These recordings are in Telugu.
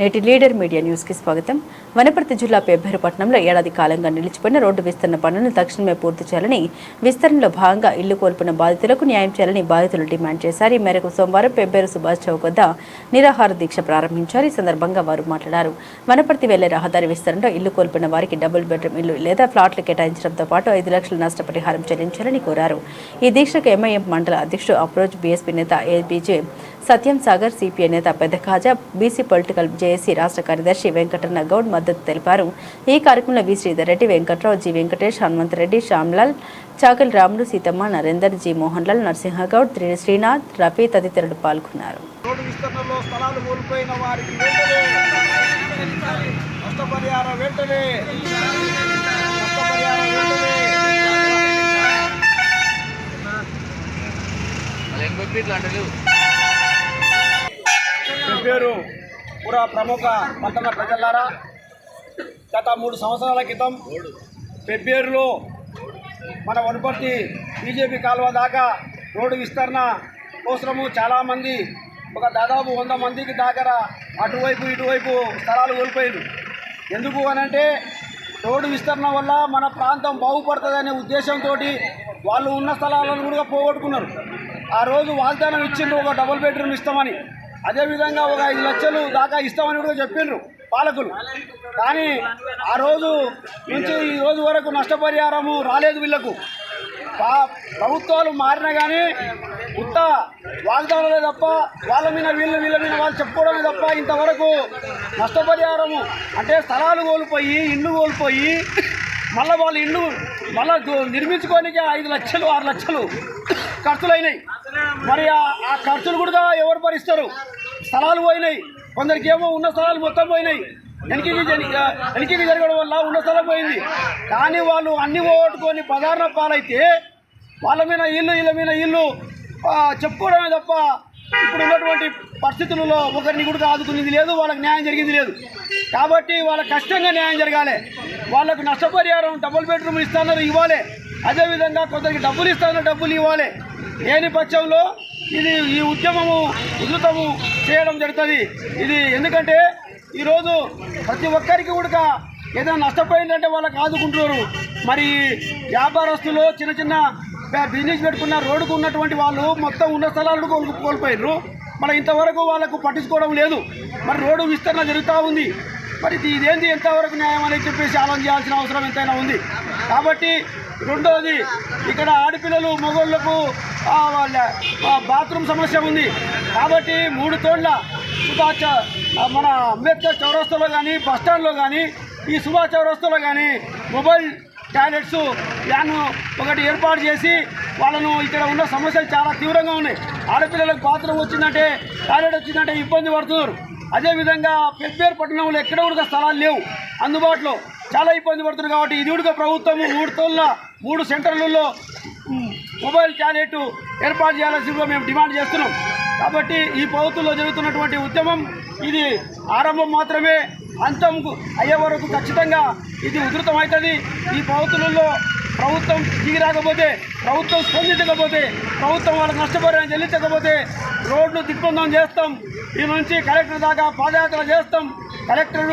నేటి లీడర్ మీడియా న్యూస్కి స్వాగతం. వనపర్తి జిల్లా పెబ్బేరుపట్నంలో ఏడాది కాలంగా నిలిచిపోయిన రోడ్డు విస్తరణ పనులను తక్షణమే పూర్తి చేయాలని, విస్తరణలో భాగంగా ఇల్లు కోల్పోయిన బాధితులకు న్యాయం చేయాలని బాధితులు డిమాండ్ చేశారు. ఈ మేరకు సోమవారం పెబ్బేరు సుభాష్ చౌక్ వద్ద నిరాహార దీక్ష ప్రారంభించారు. ఈ సందర్భంగా వారు మాట్లాడారు. వనపర్తి వెళ్లే రహదారి విస్తరణలో ఇల్లు కోల్పోయిన వారికి డబుల్ బెడ్రూమ్ ఇల్లు లేదా ఫ్లాట్లు కేటాయించడంతో పాటు 5 లక్షల నష్టపరిహారం చెల్లించాలని కోరారు. ఈ దీక్షకు ఎంఐఎం మండల అధ్యక్షుడు అప్రోచ్, బీఎస్పీ నేత ఏబీజే సత్యం సాగర్, సిపిఐ నేత పెద్ద ఖాజా, బీసీ పొలిటికల్ జేఏసీ రాష్ట్ర కార్యదర్శి వెంకటరమణ గౌడ్ మద్దతు తెలిపారు. ఈ కార్యక్రమంలో వి శ్రీధర్ రెడ్డి, వెంకట్రావు, జి వెంకటేష్, హనుమంతరెడ్డి, శ్యామ్లాల్, చాకలి రాములు, సీతమ్మ, నరేందర్, జి మోహన్ లాల్, నరసింహగౌడ్, శ్రీనాథ్, రఫీ తదితరులు పాల్గొన్నారు. పెబ్బేరు పుర ప్రముఖ పట్టణ ప్రజలారా, గత 3 సంవత్సరాల క్రితం పెబ్బేరులో మన వనపర్తి బీజేపీ కాలువ దాకా రోడ్డు విస్తరణ కోసము చాలామంది, ఒక దాదాపు 100 మందికి దగ్గర అటువైపు ఇటువైపు స్థలాలు కోల్పోయారు. ఎందుకు అనంటే రోడ్డు విస్తరణ వల్ల మన ప్రాంతం బాగుపడుతుందనే ఉద్దేశంతో వాళ్ళు ఉన్న స్థలాలను కూడా పోగొట్టుకున్నారు. ఆ రోజు వాగ్దానం ఇచ్చిండ్రు, ఒక డబుల్ బెడ్రూమ్ ఇస్తామని, అదేవిధంగా ఒక 5 లక్షలు దాకా ఇస్తామని కూడా చెప్పిండ్రు పాలకులు. కానీ ఆ రోజు నుంచి ఈ రోజు వరకు నష్టపరిహారము రాలేదు. వీళ్లకు ప్రభుత్వాలు మారినా కానీ ఉత్త వాగ్దానాలే తప్ప వాళ్ళ మీద వీళ్ళ మీద వాళ్ళు చెప్పుకోవడమే తప్ప ఇంతవరకు నష్టపరిహారము అంటే స్థలాలు కోల్పోయి, ఇల్లు కోల్పోయి, మళ్ళీ వాళ్ళ ఇల్లు మళ్ళీ నిర్మించుకోనికి 5 లక్షలు 6 లక్షలు ఖర్చులైనాయి. మరి ఆ ఖర్చులు కూడా ఎవరు భరిస్తారు? స్థలాలు పోయినాయి, కొందరికి ఏమో ఉన్న స్థలాలు మొత్తం పోయినాయి. వెనక్కి జరగడం వల్ల ఉన్న స్థలం పోయింది. కానీ వాళ్ళు అన్ని పోగొట్టుకొని పదార్ణ పాలైతే వాళ్ళ మీద ఇల్లు వీళ్ళ మీద ఇల్లు చెప్పుకోవడమే తప్ప ఇప్పుడు ఉన్నటువంటి పరిస్థితులలో ఒకరిని కూడా ఆదుకునేది లేదు, వాళ్ళకి న్యాయం జరిగింది లేదు. కాబట్టి వాళ్ళ కష్టంగా న్యాయం జరగాలి. వాళ్ళకు నష్టపరిహారం డబుల్ బెడ్రూమ్లు ఇస్తున్నారు, ఇవ్వాలి. అదేవిధంగా కొందరికి డబ్బులు ఇస్తున్నారు, డబ్బులు ఇవ్వాలి. లేని పక్షంలో ఈ ఉద్యమము ఉధృతము చేయడం జరుగుతుంది. ఇది ఎందుకంటే ఈరోజు ప్రతి ఒక్కరికి కూడా ఏదైనా నష్టపోయిందంటే వాళ్ళకి ఆదుకుంటున్నారు. మరి వ్యాపారస్తులు చిన్న చిన్న బిజినెస్ పెట్టుకున్న రోడ్డుకు ఉన్నటువంటి వాళ్ళు మొత్తం ఉన్న స్థలాలను కోల్పోయారు. మరి ఇంతవరకు వాళ్ళకు పట్టించుకోవడం లేదు. మరి రోడ్డు విస్తరణ జరుగుతూ ఉంది. మరి ఇదేంటి, ఎంతవరకు న్యాయం అని చెప్పేసి ఆలోచన చేయాల్సిన అవసరం ఎంతైనా ఉంది. కాబట్టి రెండోది, ఇక్కడ ఆడపిల్లలు మగోళ్లకు వాళ్ళ బాత్రూమ్ సమస్య ఉంది. కాబట్టి 3 తోళ్ల మన అంబేద్కర్ చౌరస్తాలో కానీ, బస్టాండ్లో కానీ, ఈ సుభాష్ చౌరస్తాలో కానీ మొబైల్ టాయిలెట్స్ వ్యాన్ ఒకటి ఏర్పాటు చేసి వాళ్ళను, ఇక్కడ ఉన్న సమస్యలు చాలా తీవ్రంగా ఉన్నాయి. ఆడపిల్లలకు బాత్రూమ్ వచ్చిందంటే, టాయిలెట్ వచ్చిందంటే ఇబ్బంది పడుతున్నారు. అదేవిధంగా పెబ్బేరు పట్టణంలో ఎక్కడ కూడా స్థలాలు లేవు అందుబాటులో, చాలా ఇబ్బంది పడుతున్నారు. కాబట్టి ఇది కూడా ప్రభుత్వము 3 తోళ్ల 3 సెంటర్లలో మొబైల్ టాయిలెట్ ఏర్పాటు చేయాల్సిందిగా మేము డిమాండ్ చేస్తున్నాం. కాబట్టి ఈ ప్రభుత్వంలో జరుగుతున్నటువంటి ఉద్యమం ఇది ఆరంభం మాత్రమే, అంతం అయ్యే వరకు ఖచ్చితంగా ఇది ఉధృతమవుతుంది. ఈ ప్రభుత్వంలో ప్రభుత్వం దిగి రాకపోతే, ప్రభుత్వం స్పందించకపోతే, ప్రభుత్వం వాళ్ళకి నష్టపరిహారం చెల్లించకపోతే రోడ్లు దిగ్బంధం చేస్తాం. ఈ నుంచి కలెక్టర్ దాకా పాదయాత్ర చేస్తాం, కలెక్టర్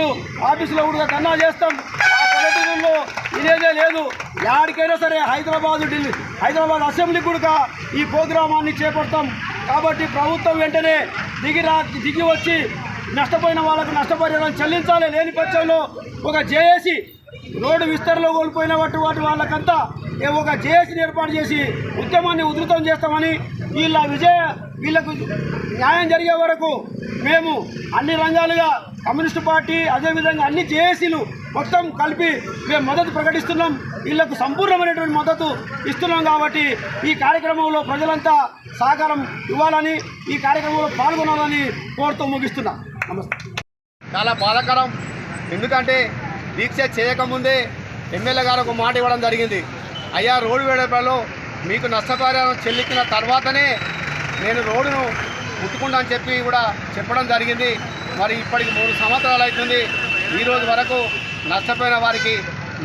ఆఫీసులో కూడా ధర్నా చేస్తాం. ఆ పద్ధతుల్లో ఇదేదే లేదు. యాడికైనా సరే హైదరాబాద్ అసెంబ్లీ కూడా ఈ ప్రోగ్రామాన్ని చేపడతాం. కాబట్టి ప్రభుత్వం వెంటనే దిగి వచ్చి నష్టపోయిన వాళ్ళకు నష్టపరిహారం చెల్లించాలి. లేని పక్షంలో ఒక జేఏసీ, రోడ్డు విస్తరణలో కోల్పోయిన వాటి వాళ్ళకంతా ఒక జేఏసీని ఏర్పాటు చేసి ఉద్యమాన్ని ఉధృతం చేస్తామని, వీళ్ళకు న్యాయం జరిగే వరకు మేము అన్ని రంగాలుగా కమ్యూనిస్టు పార్టీ, అదేవిధంగా అన్ని జేఏసీలు మొత్తం కలిపి మేము మద్దతు ప్రకటిస్తున్నాం. వీళ్లకు సంపూర్ణమైనటువంటి మద్దతు ఇస్తున్నాం. కాబట్టి ఈ కార్యక్రమంలో ప్రజలంతా సహకారం ఇవ్వాలని, ఈ కార్యక్రమంలో పాల్గొనాలని కోరుతూ ముగిస్తున్నాం. నమస్తే. చాలా బాధాకరం. ఎందుకంటే దీక్ష చేయకముందే ఎమ్మెల్యే గారు ఒక మాట ఇవ్వడం జరిగింది. అయ్యా, రోడ్డు వేడపలో మీకు నష్టపరిహారం చెల్లించిన తర్వాతనే నేను రోడ్డును ముట్టుకుంటా అని చెప్పి కూడా చెప్పడం జరిగింది. మరి ఇప్పటికి 3 సంవత్సరాలు అవుతుంది. ఈరోజు వరకు నష్టపోయిన వారికి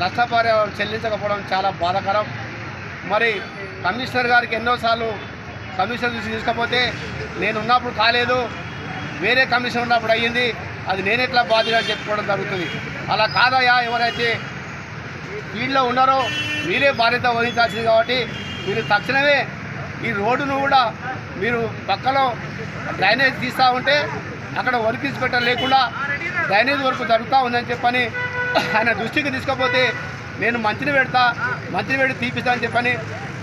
నష్టపరిహారం చెల్లించకపోవడం చాలా బాధాకరం. మరి కమిషనర్ గారికి ఎన్నోసార్లు కమిషన్ తీసుకపోతే నేను ఉన్నప్పుడు కాలేదు, వేరే కమిషన్ ఉన్నప్పుడు అయ్యింది. అది నేనెట్లా బాధ్యత అని చెప్పుకోవడం జరుగుతుంది. అలా కాదయ్యా, ఎవరైతే ఫీల్డ్లో ఉన్నారో మీరే బాధ్యత వహించాల్సింది. కాబట్టి మీరు తక్షణమే ఈ రోడ్డును కూడా మీరు పక్కలో డ్రైనేజ్ తీస్తూ ఉంటే అక్కడ వర్క్ ఇన్స్పెక్టర్ లేకుండా డ్రైనేజ్ వర్క్ జరుగుతూ ఉందని చెప్పని ఆయన దృష్టికి తీసుకపోతే నేను మంచిని పెట్టి తీపిస్తా అని చెప్పని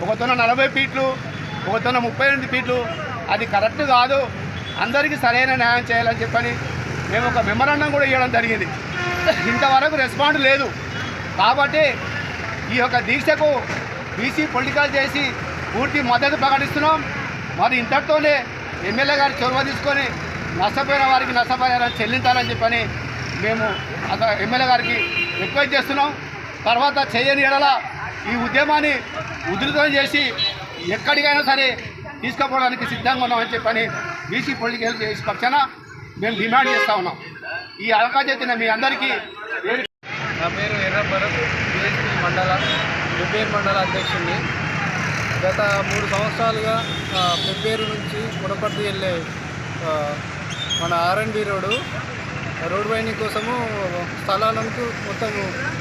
ఒకతోన 40 ఫీట్లు, ఒకతోన 38 ఫీట్లు, అది కరెక్ట్ కాదు, అందరికీ సరైన న్యాయం చేయాలని చెప్పని మేము ఒక మెమరాండం కూడా ఇవ్వడం జరిగింది. ఇంతవరకు రెస్పాండ్ లేదు. కాబట్టి ఈ యొక్క దీక్షకు బీసీ పొలిటికల్ చేసి పూర్తి మద్దతు ప్రకటిస్తున్నాం. మరి ఇంతటితోనే ఎమ్మెల్యే గారు చొరవ తీసుకొని నష్టపోయిన వారికి నష్టపరిహారం చెల్లించాలని చెప్పని మేము ఎమ్మెల్యే గారికి రిక్వెస్ట్ చేస్తున్నాం. తర్వాత చేయని ఎడల ఈ ఉద్యమాన్ని ఉధృతం చేసి ఎక్కడికైనా సరే తీసుకుపోవడానికి సిద్ధంగా ఉన్నామని చెప్పని బీసీ పొలిటికల్ చేసి పక్షాన మేము డిమాండ్ చేస్తూ ఉన్నాం. ఈ అవకాశం ఇచ్చిన మీ అందరికీ. నా పేరు ఎర్ర భరత్, బీఎస్పీ పెబ్బేరు మండల అధ్యక్షుడిని. గత 3 సంవత్సరాలుగా పెబ్బేరు నుంచి మునపర్తి వెళ్ళే మన R&B రోడ్ వైండింగ్ కోసము స్థలాలకు మొత్తం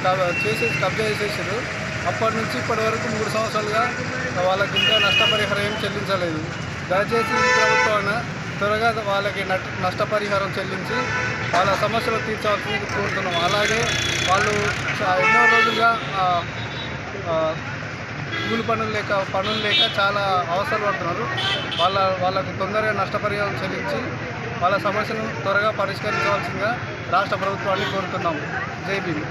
కబ్జా చేసేసారు. అప్పటి నుంచి ఇప్పటి వరకు 3 సంవత్సరాలుగా వాళ్ళకి ఇంకా నష్టపరిహారం ఏం చెల్లించలేదు. దయచేసి ఈ ప్రభుత్వాన్ని త్వరగా వాళ్ళకి నష్టపరిహారం చెల్లించి వాళ్ళ సమస్యలు తీర్చవలసింది కోరుతున్నాం. అలాగే వాళ్ళు ఎన్నో రోజులుగా కూలి పనులు లేక చాలా అవసరం పడుతున్నారు. వాళ్ళకు తొందరగా నష్టపరిహారం చెల్లించి వాళ్ళ సమస్యను త్వరగా పరిష్కరించవలసిందిగా రాష్ట్ర ప్రభుత్వాన్ని కోరుతున్నాము. జై భీమ్.